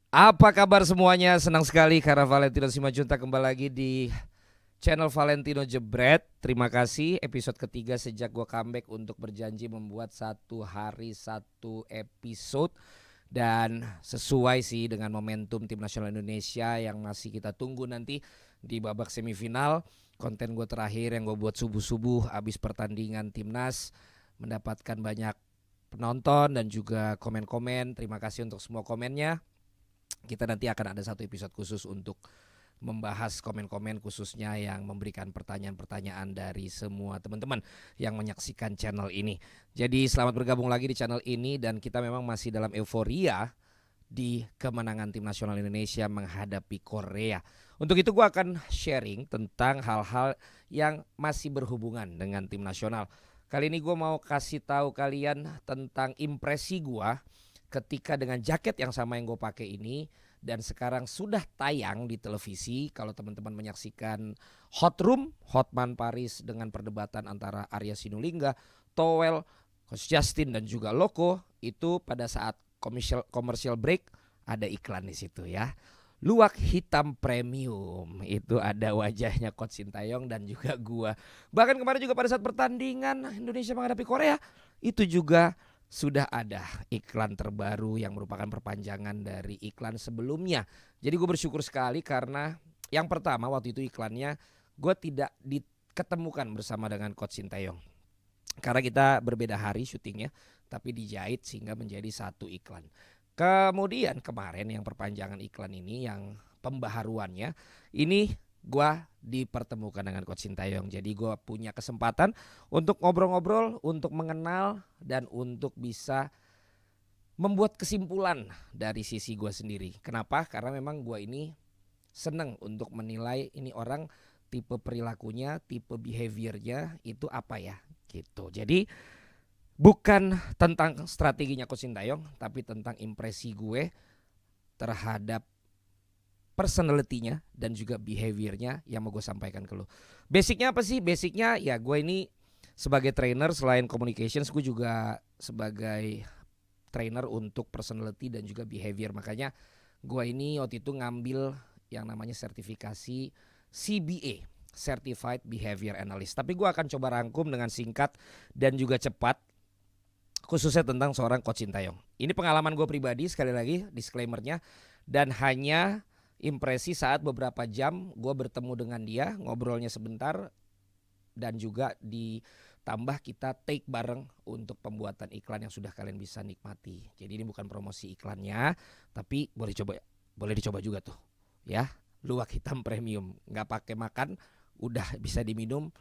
Apa kabar semuanya? Senang sekali karena Valentino Simanjuntak kembali lagi di channel Valentino Jebret. Terima kasih episode ketiga sejak gue comeback untuk berjanji membuat satu hari satu episode. Dan sesuai sih dengan momentum tim nasional Indonesia yang masih kita tunggu nanti di babak semifinal. Konten gue terakhir yang gue buat subuh-subuh abis pertandingan timnas mendapatkan banyak penonton dan juga komen-komen. Terima kasih untuk semua komennya. Kita nanti akan ada satu episode khusus untuk membahas komen-komen khususnya yang memberikan pertanyaan-pertanyaan dari semua teman-teman yang menyaksikan channel ini. Jadi selamat bergabung lagi di channel ini dan kita memang masih dalam euforia di kemenangan tim nasional Indonesia menghadapi Korea. Untuk itu gue akan sharing tentang hal-hal yang masih berhubungan dengan tim nasional. Kali ini gue mau kasih tahu kalian tentang impresi gue ketika dengan jaket yang sama yang gue pakai ini dan sekarang sudah tayang di televisi. Kalau teman-teman menyaksikan Hot Room, Hotman Paris dengan perdebatan antara Arya Sinulinga, Towel, Coach Justin dan juga Loko, itu pada saat commercial break ada iklan di situ ya. Luwak hitam premium itu ada wajahnya Coach Sintayong dan juga gua. Bahkan kemarin juga pada saat pertandingan Indonesia menghadapi Korea itu juga sudah ada iklan terbaru yang merupakan perpanjangan dari iklan sebelumnya. Jadi gue bersyukur sekali karena yang pertama waktu itu iklannya gue tidak diketemukan bersama dengan Coach Sintayong. Karena kita berbeda hari syutingnya, tapi dijahit sehingga menjadi satu iklan. Kemudian kemarin yang perpanjangan iklan ini yang pembaharuannya ini gua dipertemukan dengan Coach Sintayong. Jadi gua punya kesempatan untuk ngobrol-ngobrol, untuk mengenal dan untuk bisa membuat kesimpulan dari sisi gua sendiri. Kenapa? Karena memang gua ini seneng untuk menilai ini orang tipe perilakunya, tipe behaviornya itu apa ya gitu. Jadi bukan tentang strateginya Coach Sintayong, tapi tentang impresi gue terhadap personality-nya dan juga behavior-nya yang mau gue sampaikan ke lo. Basicnya apa sih? Basicnya ya gue ini sebagai trainer selain communications gue juga sebagai trainer untuk personality dan juga behavior. Makanya gue ini waktu itu ngambil yang namanya sertifikasi CBA, Certified Behavior Analyst. Tapi gue akan coba rangkum dengan singkat dan juga cepat khususnya tentang seorang Coach Sintayong. Ini pengalaman gue pribadi sekali lagi disclaimernya dan hanya impresi saat beberapa jam gue bertemu dengan dia, ngobrolnya sebentar dan juga ditambah kita take bareng untuk pembuatan iklan yang sudah kalian bisa nikmati. Jadi ini bukan promosi iklannya, tapi boleh dicoba juga tuh, ya. Luwak hitam premium, nggak pakai makan, udah bisa diminum,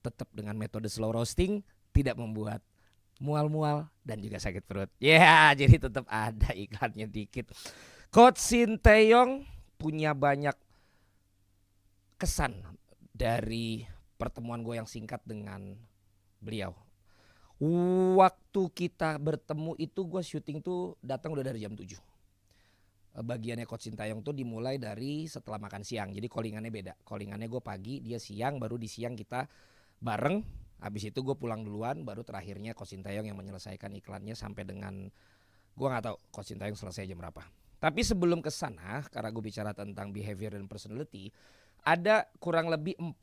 tetap dengan metode slow roasting, tidak membuat mual-mual dan juga sakit perut. Ya, jadi tetap ada iklannya dikit. Coach Sintayong punya banyak kesan dari pertemuan gue yang singkat dengan beliau. Waktu kita bertemu itu gue syuting tuh datang udah dari jam 7. Bagiannya Coach Sintayong tuh dimulai dari setelah makan siang. Jadi callingannya beda. Callingannya gue pagi, dia siang, baru di siang kita bareng. Habis itu gue pulang duluan, baru terakhirnya Coach Sintayong yang menyelesaikan iklannya sampai dengan gue nggak tahu Coach Sintayong selesai jam berapa. Tapi sebelum ke sana, karena gue bicara tentang behavior dan personality, ada kurang lebih 4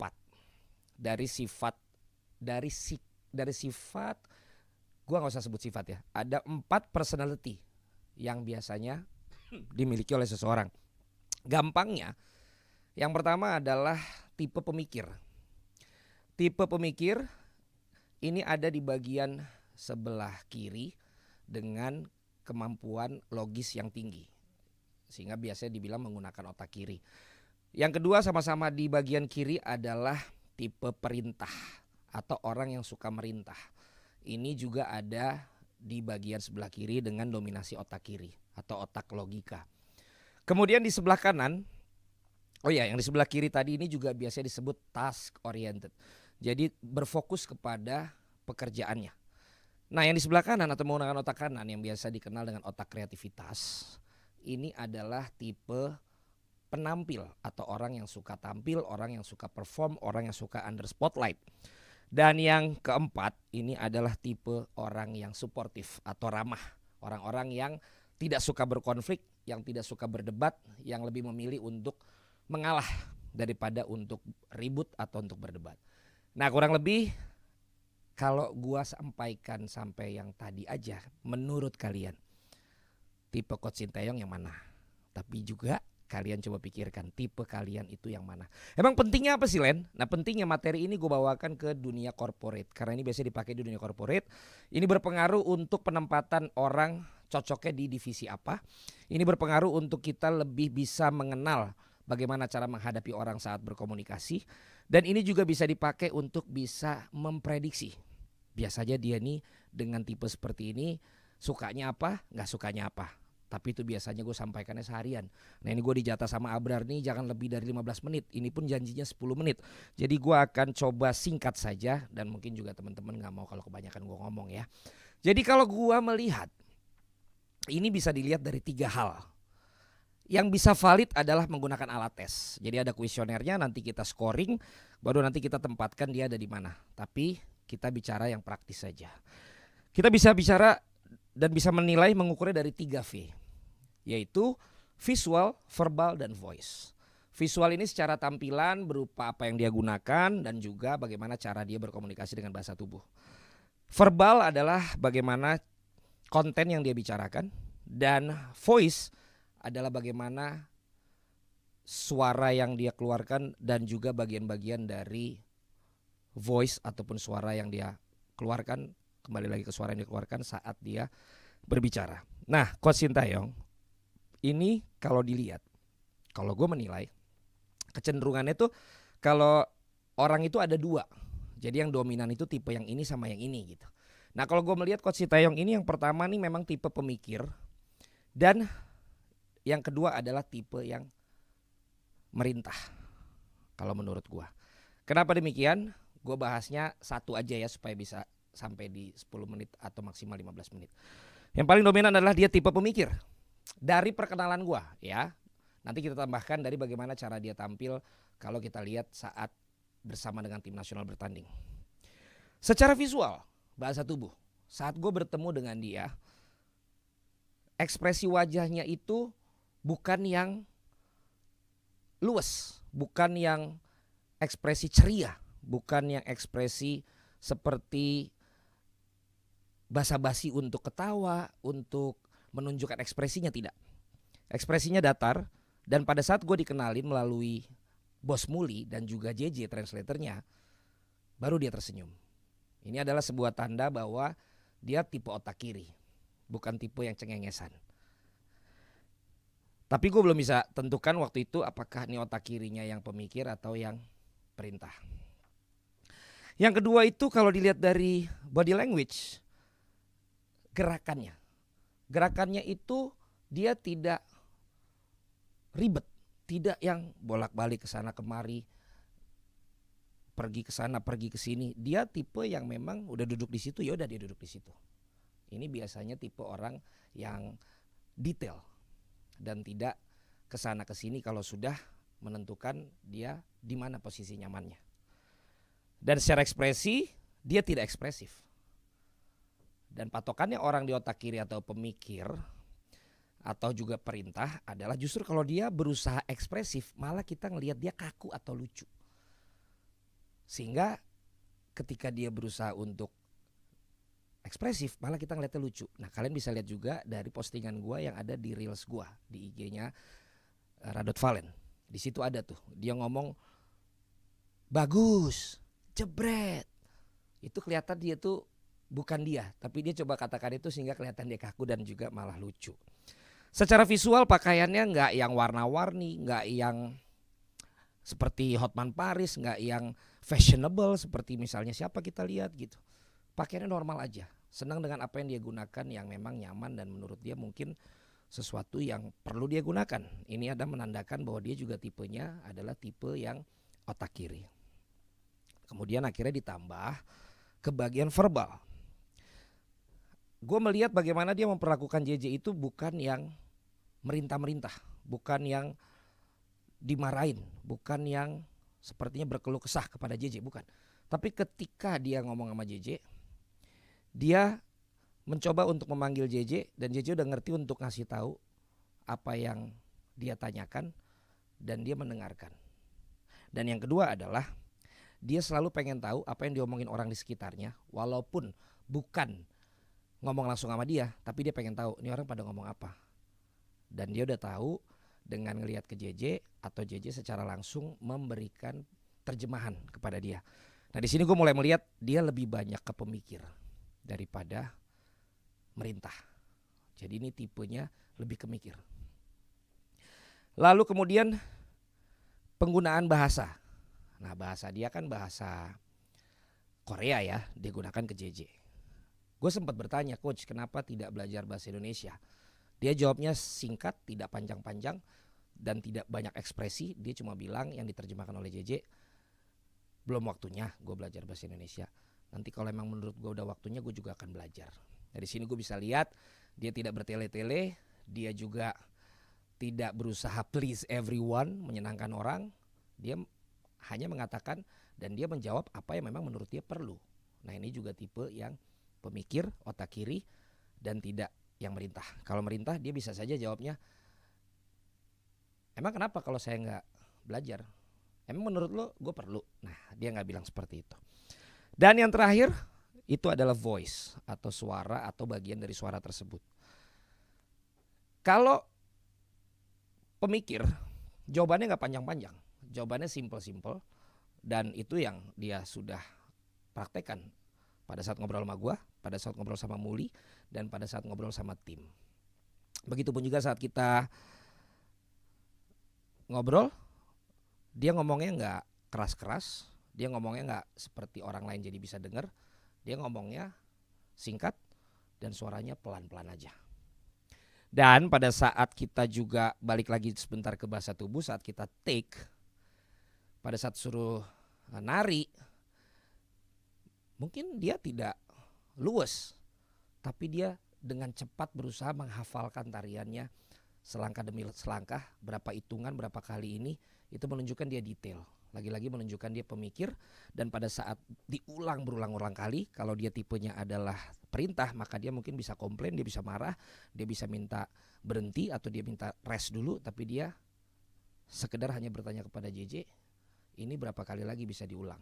dari sifat dari sifat gue nggak usah sebut sifat ya. Ada 4 personality yang biasanya dimiliki oleh seseorang. Gampangnya, yang pertama adalah tipe pemikir. Tipe pemikir ini ada di bagian sebelah kiri dengan kemampuan logis yang tinggi. Sehingga biasanya dibilang menggunakan otak kiri. Yang kedua sama-sama di bagian kiri adalah tipe perintah atau orang yang suka merintah. Ini juga ada di bagian sebelah kiri dengan dominasi otak kiri atau otak logika. Kemudian di sebelah kanan, yang di sebelah kiri tadi ini juga biasanya disebut task oriented. Jadi berfokus kepada pekerjaannya. Nah, yang di sebelah kanan atau menggunakan otak kanan yang biasa dikenal dengan otak kreativitas, ini adalah tipe penampil atau orang yang suka tampil, orang yang suka perform, orang yang suka under spotlight. Dan yang keempat ini adalah tipe orang yang suportif atau ramah. Orang-orang yang tidak suka berkonflik yang tidak suka berdebat, yang lebih memilih untuk mengalah daripada untuk ribut atau untuk berdebat. Nah, kurang lebih kalau gua sampaikan sampai yang tadi aja, menurut kalian tipe Coach Sinteyong yang mana? Tapi juga kalian coba pikirkan tipe kalian itu yang mana. Emang pentingnya apa sih, Len? Nah, pentingnya materi ini gue bawakan ke dunia corporate. Karena ini biasanya dipakai di dunia corporate. Ini berpengaruh untuk penempatan orang cocoknya di divisi apa. Ini berpengaruh untuk kita lebih bisa mengenal bagaimana cara menghadapi orang saat berkomunikasi. Dan ini juga bisa dipakai untuk bisa memprediksi. Biasanya dia nih dengan tipe seperti ini sukanya apa, gak sukanya apa. Tapi itu biasanya gue sampaikannya seharian. Nah, ini gue dijatah sama Abrar nih jangan lebih dari 15 menit. Ini pun janjinya 10 menit. Jadi gue akan coba singkat saja. Dan mungkin juga teman-teman gak mau kalau kebanyakan gue ngomong ya. Jadi kalau gue melihat, ini bisa dilihat dari 3 hal. Yang bisa valid adalah menggunakan alat tes. Jadi ada kuesionernya, nanti kita scoring, baru nanti kita tempatkan dia ada di mana. Tapi kita bicara yang praktis saja. Kita bisa bicara dan bisa menilai mengukurnya dari 3V. Yaitu visual, verbal, dan voice. Visual ini secara tampilan berupa apa yang dia gunakan dan juga bagaimana cara dia berkomunikasi dengan bahasa tubuh. Verbal adalah bagaimana konten yang dia bicarakan. Dan voice adalah bagaimana suara yang dia keluarkan dan juga bagian-bagian dari voice ataupun suara yang dia keluarkan. Kembali lagi ke suara yang dia keluarkan saat dia berbicara. Nah, Coach Sinteyong ini kalau dilihat, kalau gue menilai kecenderungannya tuh kalau orang itu ada 2. Jadi yang dominan itu tipe yang ini sama yang ini gitu. Nah, kalau gue melihat Coach Sinteyong ini yang pertama nih memang tipe pemikir. Dan yang kedua adalah tipe yang merintah. Kalau menurut gue. Kenapa demikian? Gue bahasnya satu aja ya supaya bisa sampai di 10 menit atau maksimal 15 menit. Yang paling dominan adalah dia tipe pemikir. Dari perkenalan gua ya. Nanti kita tambahkan dari bagaimana cara dia tampil kalau kita lihat saat bersama dengan tim nasional bertanding. Secara visual, bahasa tubuh. Saat gue bertemu dengan dia, ekspresi wajahnya itu bukan yang luwes, bukan yang ekspresi ceria, bukan yang ekspresi seperti basa-basi untuk ketawa, untuk menunjukkan ekspresinya, tidak. Ekspresinya datar. Dan pada saat gue dikenalin melalui Bos Muli dan juga JJ translatornya, baru dia tersenyum. Ini adalah sebuah tanda bahwa dia tipe otak kiri, bukan tipe yang cengengesan. Tapi gue belum bisa tentukan waktu itu apakah ini otak kirinya yang pemikir atau yang perintah. Yang kedua itu kalau dilihat dari body language, gerakannya. Gerakannya itu dia tidak ribet, tidak yang bolak-balik ke sana kemari, pergi ke sana, pergi ke sini. Dia tipe yang memang udah duduk di situ, ya udah dia duduk di situ. Ini biasanya tipe orang yang detail dan tidak ke sana ke sini kalau sudah menentukan dia di mana posisi nyamannya. Dan secara ekspresi dia tidak ekspresif. Dan patokannya orang di otak kiri atau pemikir atau juga perintah adalah justru kalau dia berusaha ekspresif malah kita ngelihat dia kaku atau lucu. Sehingga ketika dia berusaha untuk ekspresif malah kita ngeliatnya lucu. Nah, kalian bisa lihat juga dari postingan gua yang ada di Reels gua di IG-nya Radot Valen. Di situ ada tuh dia ngomong bagus, jebret. Itu kelihatan dia tuh bukan dia, tapi dia coba katakan itu sehingga kelihatan dia kaku dan juga malah lucu. Secara visual pakaiannya nggak yang warna-warni, nggak yang seperti Hotman Paris, nggak yang fashionable seperti misalnya siapa kita lihat gitu. Pakaiannya normal aja, senang dengan apa yang dia gunakan yang memang nyaman dan menurut dia mungkin sesuatu yang perlu dia gunakan. Ini ada menandakan bahwa dia juga tipenya adalah tipe yang otak kiri. Kemudian akhirnya ditambah ke bagian verbal. Gue melihat bagaimana dia memperlakukan JJ itu bukan yang merintah-merintah, bukan yang dimarahin, bukan yang sepertinya berkeluh kesah kepada JJ, bukan. Tapi ketika dia ngomong sama JJ, dia mencoba untuk memanggil JJ dan JJ udah ngerti untuk ngasih tahu apa yang dia tanyakan dan dia mendengarkan. Dan yang kedua adalah dia selalu pengen tahu apa yang diomongin orang di sekitarnya, walaupun bukan ngomong langsung sama dia, tapi dia pengen tahu ini orang pada ngomong apa. Dan dia udah tahu dengan ngelihat ke JJ atau JJ secara langsung memberikan terjemahan kepada dia. Nah di sini gue mulai melihat dia lebih banyak ke pemikir daripada merintah. Jadi ini tipenya lebih ke mikir. Lalu kemudian penggunaan bahasa. Nah bahasa dia kan bahasa Korea ya, dia gunakan ke JJ. Gue sempat bertanya, coach kenapa tidak belajar bahasa Indonesia? Dia jawabnya singkat, tidak panjang-panjang dan tidak banyak ekspresi. Dia cuma bilang yang diterjemahkan oleh JJ, belum waktunya gue belajar bahasa Indonesia. Nanti kalau emang menurut gue udah waktunya, gue juga akan belajar. Dari sini gue bisa lihat dia tidak bertele-tele, dia juga tidak berusaha please everyone, menyenangkan orang. Dia hanya mengatakan dan dia menjawab apa yang memang menurut dia perlu. Nah ini juga tipe yang pemikir, otak kiri dan tidak yang merintah. Kalau merintah dia bisa saja jawabnya, emang kenapa kalau saya nggak belajar? Emang menurut lo gue perlu? Nah dia nggak bilang seperti itu. Dan yang terakhir itu adalah voice atau suara atau bagian dari suara tersebut. Kalau pemikir jawabannya nggak panjang-panjang, jawabannya simple-simple dan itu yang dia sudah praktekkan pada saat ngobrol sama gue, pada saat ngobrol sama Muli dan pada saat ngobrol sama tim. Begitupun juga saat kita ngobrol, dia ngomongnya nggak keras-keras, dia ngomongnya nggak seperti orang lain jadi bisa dengar, dia ngomongnya singkat dan suaranya pelan-pelan aja. Dan pada saat kita juga balik lagi sebentar ke bahasa tubuh, saat kita take, pada saat suruh nari, mungkin dia tidak luwes, tapi dia dengan cepat berusaha menghafalkan tariannya selangkah demi selangkah, berapa hitungan, berapa kali ini, itu menunjukkan dia detail. Lagi-lagi menunjukkan dia pemikir dan pada saat diulang berulang-ulang kali, kalau dia tipenya adalah perintah, maka dia mungkin bisa komplain, dia bisa marah, dia bisa minta berhenti atau dia minta rest dulu, tapi dia sekedar hanya bertanya kepada JJ, ini berapa kali lagi bisa diulang.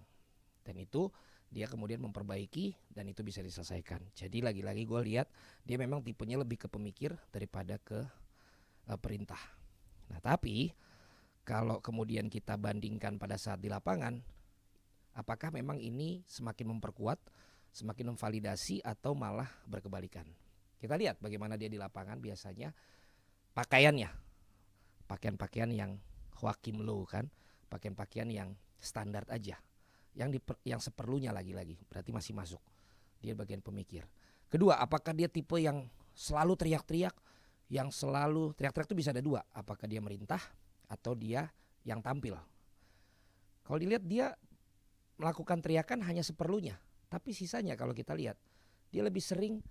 Dan itu dia kemudian memperbaiki dan itu bisa diselesaikan. Jadi lagi-lagi gue lihat dia memang tipenya lebih ke pemikir daripada ke perintah. Nah tapi kalau kemudian kita bandingkan pada saat di lapangan, apakah memang ini semakin memperkuat, semakin memvalidasi atau malah berkebalikan? Kita lihat bagaimana dia di lapangan biasanya pakaiannya. Pakaian-pakaian yang Joachim Low kan, pakaian-pakaian yang standar aja. Yang seperlunya lagi-lagi, berarti masih masuk. Dia bagian pemikir. Kedua, apakah dia tipe yang selalu teriak-teriak? Yang selalu teriak-teriak itu bisa ada dua, apakah dia merintah atau dia yang tampil. Kalau dilihat dia melakukan teriakan hanya seperlunya, tapi sisanya kalau kita lihat dia lebih sering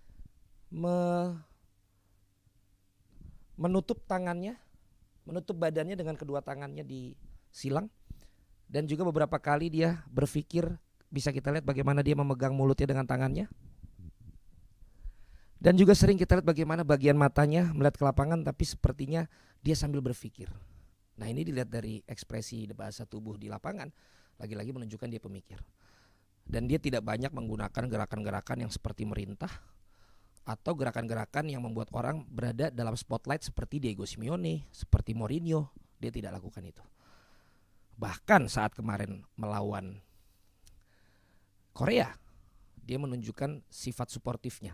menutup tangannya, menutup badannya dengan kedua tangannya di silang, dan juga beberapa kali dia berpikir, bisa kita lihat bagaimana dia memegang mulutnya dengan tangannya. Dan juga sering kita lihat bagaimana bagian matanya melihat ke lapangan tapi sepertinya dia sambil berpikir. Nah ini dilihat dari ekspresi bahasa tubuh di lapangan, lagi-lagi menunjukkan dia pemikir. Dan dia tidak banyak menggunakan gerakan-gerakan yang seperti merintah atau gerakan-gerakan yang membuat orang berada dalam spotlight seperti Diego Simeone, seperti Mourinho. Dia tidak lakukan itu. Bahkan saat kemarin melawan Korea, dia menunjukkan sifat suportifnya.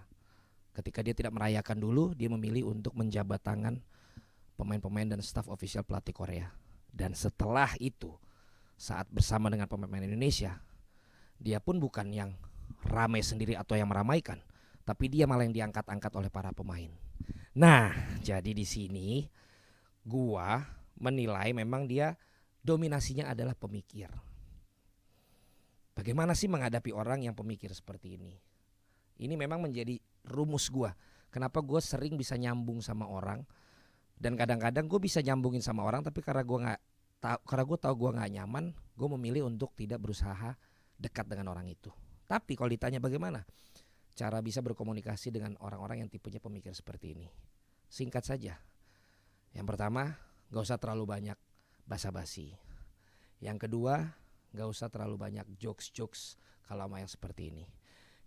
Ketika dia tidak merayakan dulu, dia memilih untuk menjabat tangan pemain-pemain dan staf ofisial pelatih Korea. Dan setelah itu, saat bersama dengan pemain Indonesia, dia pun bukan yang ramai sendiri atau yang meramaikan, tapi dia malah yang diangkat-angkat oleh para pemain. Nah, jadi di sini gua menilai memang dia dominasinya adalah pemikir. Bagaimana sih menghadapi orang yang pemikir seperti ini? Ini memang menjadi rumus gue. Kenapa gue sering bisa nyambung sama orang dan kadang-kadang gue bisa nyambungin sama orang, tapi karena gue tahu gue nggak nyaman, gue memilih untuk tidak berusaha dekat dengan orang itu. Tapi kalau ditanya bagaimana cara bisa berkomunikasi dengan orang-orang yang tipenya pemikir seperti ini, singkat saja. Yang pertama, gak usah terlalu banyak basa-basi. Yang kedua, gak usah terlalu banyak jokes-jokes kalau sama yang seperti ini.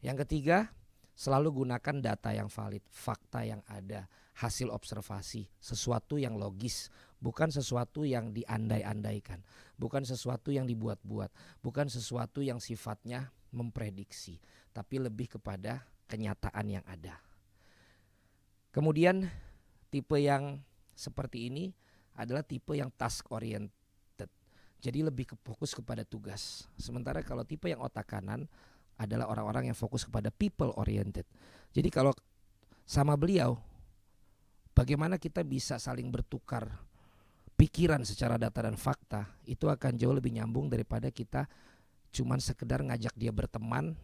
Yang ketiga, selalu gunakan data yang valid, fakta yang ada, hasil observasi, sesuatu yang logis, bukan sesuatu yang diandai-andaikan, bukan sesuatu yang dibuat-buat, bukan sesuatu yang sifatnya memprediksi, tapi lebih kepada kenyataan yang ada. Kemudian tipe yang seperti ini adalah tipe yang task oriented. Jadi lebih fokus kepada tugas. Sementara kalau tipe yang otak kanan adalah orang-orang yang fokus kepada people oriented. Jadi kalau sama beliau, bagaimana kita bisa saling bertukar pikiran secara data dan fakta, itu akan jauh lebih nyambung daripada kita cuman sekedar ngajak dia berteman,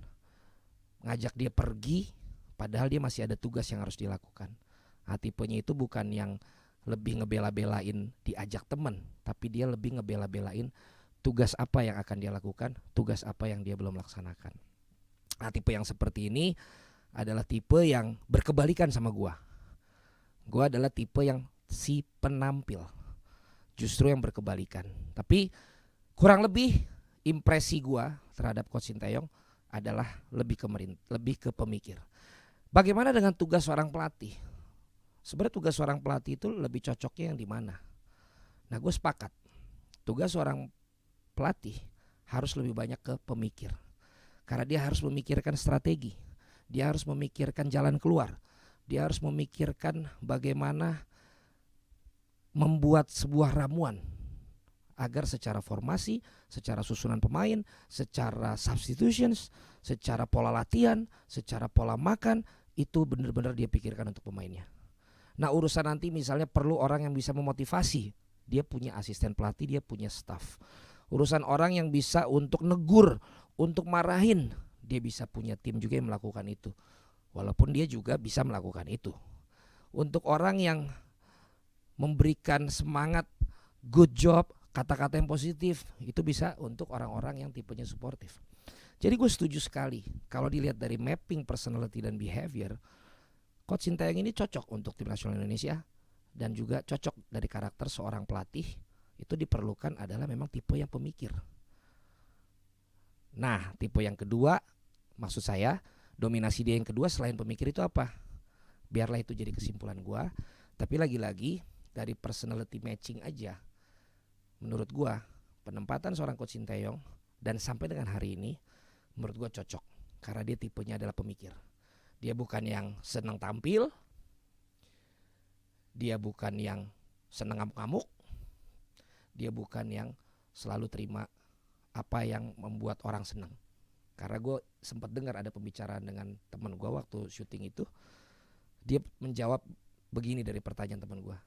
ngajak dia pergi, padahal dia masih ada tugas yang harus dilakukan. Nah, tipenya itu bukan yang lebih ngebela-belain diajak teman, tapi dia lebih ngebela-belain tugas apa yang akan dia lakukan, tugas apa yang dia belum laksanakan. Nah, tipe yang seperti ini adalah tipe yang berkebalikan sama gua. Gua adalah tipe yang si penampil, justru yang berkebalikan. Tapi kurang lebih impresi gua terhadap Coach Sinteyong adalah lebih ke pemikir. Bagaimana dengan tugas seorang pelatih? Sebenarnya tugas seorang pelatih itu lebih cocoknya yang di mana? Nah, gue sepakat. Tugas seorang pelatih harus lebih banyak ke pemikir. Karena dia harus memikirkan strategi. Dia harus memikirkan jalan keluar. Dia harus memikirkan bagaimana membuat sebuah ramuan agar secara formasi, secara susunan pemain, secara substitutions, secara pola latihan, secara pola makan, itu benar-benar dia pikirkan untuk pemainnya. Nah, urusan nanti misalnya perlu orang yang bisa memotivasi, dia punya asisten pelatih, dia punya staff. Urusan orang yang bisa untuk negur, untuk marahin, dia bisa punya tim juga yang melakukan itu. Walaupun dia juga bisa melakukan itu. Untuk orang yang memberikan semangat, good job, kata-kata yang positif, itu bisa untuk orang-orang yang tipenya suportif. Jadi gue setuju sekali kalau dilihat dari mapping personality dan behavior, Coach Sinteyong ini cocok untuk tim nasional Indonesia dan juga cocok dari karakter seorang pelatih. Itu diperlukan adalah memang tipe yang pemikir. Nah, tipe yang kedua, maksud saya dominasi dia yang kedua selain pemikir itu apa? Biarlah itu jadi kesimpulan gua. Tapi lagi-lagi dari personality matching aja, menurut gua penempatan seorang Coach Sinteyong dan sampai dengan hari ini menurut gua cocok karena dia tipenya adalah pemikir. Dia bukan yang senang tampil, dia bukan yang senang ngamuk-ngamuk, dia bukan yang selalu terima apa yang membuat orang senang. Karena gue sempat dengar ada pembicaraan dengan teman gue waktu syuting itu, dia menjawab begini dari pertanyaan teman gue.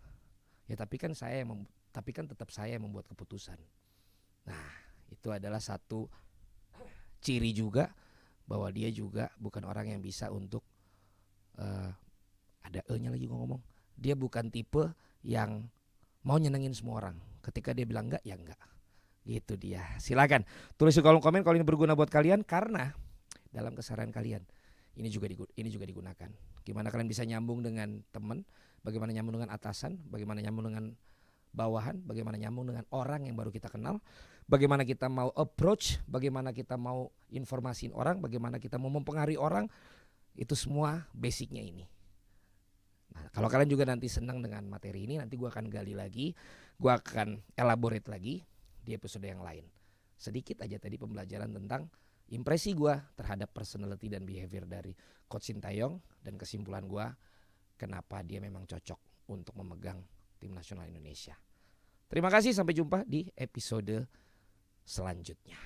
Ya tapi kan tetap saya yang membuat keputusan. Nah, itu adalah satu ciri juga bahwa dia juga bukan orang yang bisa untuk ada e-nya lagi gue ngomong. Dia bukan tipe yang mau nyenengin semua orang. Ketika dia bilang enggak, ya enggak. Gitu dia. Silakan tulis di kolom komen kalau ini berguna buat kalian, karena dalam keseharian kalian ini juga digunakan. Gimana kalian bisa nyambung dengan teman, bagaimana nyambung dengan atasan, bagaimana nyambung dengan bawahan, bagaimana nyambung dengan orang yang baru kita kenal, bagaimana kita mau approach, bagaimana kita mau informasiin orang, bagaimana kita mau mempengaruhi orang. Itu semua basicnya ini. Nah, kalau kalian juga nanti senang dengan materi ini, nanti gue akan gali lagi, gue akan elaborate lagi di episode yang lain. Sedikit aja tadi pembelajaran tentang impresi gue terhadap personality dan behavior dari Coach Sinteyong, dan kesimpulan gue kenapa dia memang cocok untuk memegang tim nasional Indonesia. Terima kasih, sampai jumpa di episode selanjutnya.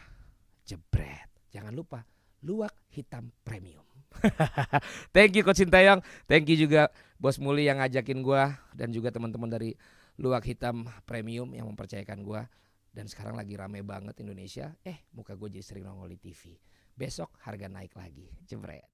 Jebret. Jangan lupa Luwak Hitam Premium. Thank you Coach Sinteyong. Thank you juga Bos Muli yang ngajakin gue, dan juga teman-teman dari Luwak Hitam Premium yang mempercayakan gue. Dan sekarang lagi rame banget Indonesia. Muka gue jadi sering nongol di TV. Besok harga naik lagi. Jebret.